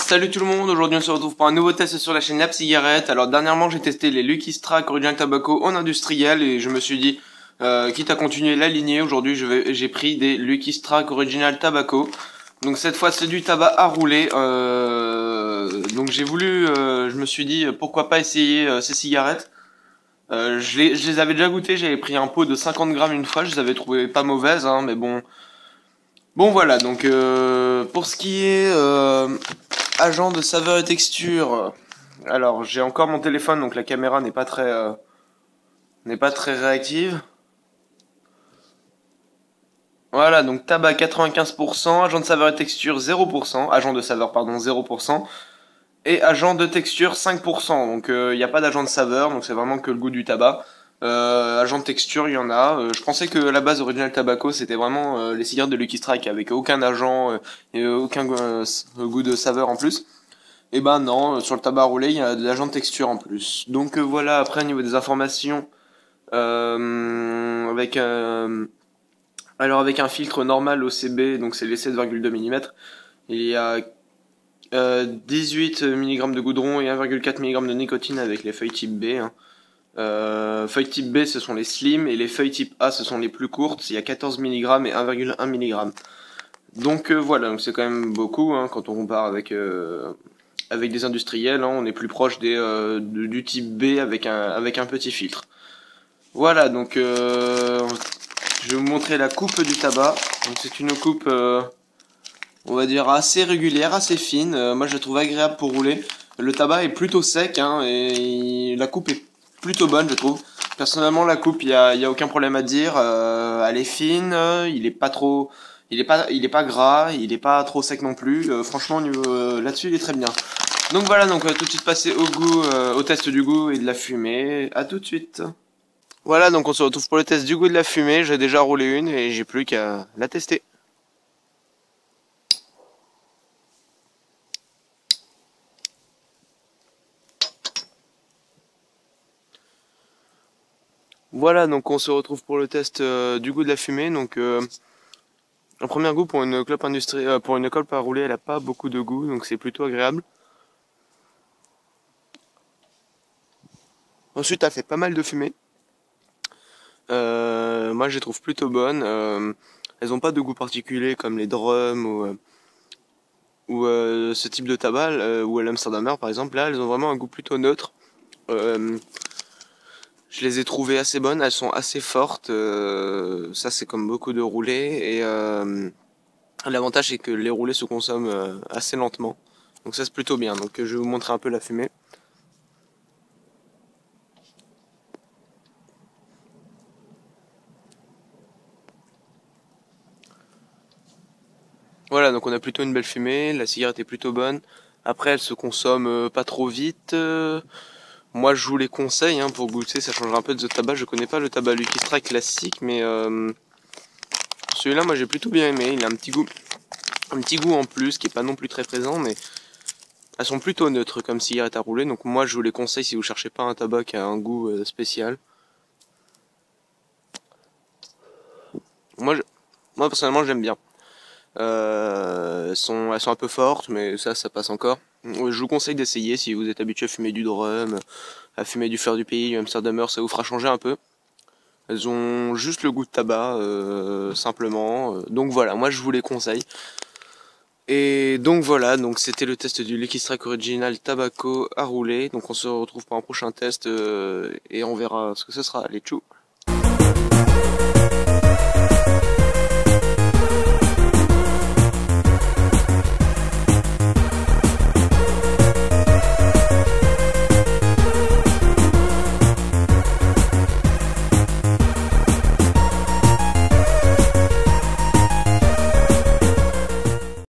Salut tout le monde, aujourd'hui on se retrouve pour un nouveau test sur la chaîne La Cigarette. Alors dernièrement j'ai testé les Lucky Strike Original Tobacco en industriel et je me suis dit, quitte à continuer la lignée, aujourd'hui j'ai pris des Lucky Strike Original Tobacco. Donc cette fois c'est du tabac à rouler, donc je me suis dit pourquoi pas essayer ces cigarettes. Je les avais déjà goûtées, j'avais pris un pot de 50 grammes une fois, je les avais trouvées pas mauvaises, hein, mais bon... Bon voilà, donc pour ce qui est agent de saveur et texture, alors j'ai encore mon téléphone, donc la caméra n'est pas très réactive. Voilà, donc tabac 95%, agent de saveur et texture 0%, agent de saveur pardon 0%, et agent de texture 5%. Donc il n'y a pas d'agent de saveur, donc c'est vraiment que le goût du tabac. Agent de texture, il y en a. Je pensais que la base Original Tobacco c'était vraiment les cigarettes de Lucky Strike avec aucun agent et aucun goût de saveur en plus. Et ben non, sur le tabac roulé il y a de l'agent de texture en plus. Donc voilà, après au niveau des informations, avec avec un filtre normal OCB, donc c'est les 7,2 mm, il y a 18 mg de goudron et 1,4 mg de nicotine avec les feuilles type B. Hein. Feuilles type B ce sont les slim et les feuilles type A ce sont les plus courtes, il y a 14 mg et 1,1 mg. Donc voilà, donc c'est quand même beaucoup hein, quand on compare avec des industriels, hein, on est plus proche du type B avec un petit filtre. Voilà, donc je vais vous montrer la coupe du tabac. Donc c'est une coupe, on va dire assez régulière, assez fine. Moi je la trouve agréable pour rouler. Le tabac est plutôt sec hein, et la coupe est plutôt bonne je trouve. Personnellement la coupe, il y a aucun problème à dire. Elle est fine, il est pas trop, il est pas gras, il est pas trop sec non plus. Franchement là-dessus il est très bien. Donc voilà, donc tout de suite passer au goût, au test du goût et de la fumée. À tout de suite. Voilà, donc on se retrouve pour le test du goût et de la fumée. J'ai déjà roulé une et j'ai plus qu'à la tester. Voilà, donc on se retrouve pour le test du goût de la fumée. Donc un premier goût pour une clope industrielle, pour une clope à rouler, elle a pas beaucoup de goût, donc c'est plutôt agréable. Ensuite, elle fait pas mal de fumée. Moi, je les trouve plutôt bonnes. Elles ont pas de goût particulier comme les drums ou ce type de tabac ou l'Amsterdamer par exemple. Là, elles ont vraiment un goût plutôt neutre. Je les ai trouvées assez bonnes, elles sont assez fortes. Ça, c'est comme beaucoup de roulés. Et l'avantage, c'est que les roulés se consomment assez lentement. Donc ça, c'est plutôt bien. Donc je vais vous montrer un peu la fumée. Voilà, donc on a plutôt une belle fumée, la cigarette est plutôt bonne. Après, elle se consomme pas trop vite. Moi, je vous les conseille hein, pour goûter, ça changera un peu de ce tabac. Je connais pas le tabac Lucky Strike classique, mais celui-là, moi, j'ai plutôt bien aimé. Il a un petit goût en plus, qui est pas non plus très présent, mais elles sont plutôt neutres comme cigarette à rouler. Donc moi, je vous les conseille si vous cherchez pas un tabac qui a un goût spécial. Moi, moi personnellement, j'aime bien. Elles sont un peu fortes, mais ça passe encore. Je vous conseille d'essayer si vous êtes habitué à fumer du drum, à fumer du fleur du pays, du Amsterdamer, ça vous fera changer un peu. Elles ont juste le goût de tabac, simplement. Donc voilà, moi je vous les conseille. Et donc voilà, donc c'était le test du Lucky Strike Original Tobacco à rouler. Donc on se retrouve pour un prochain test et on verra ce que ce sera. Allez, tchou!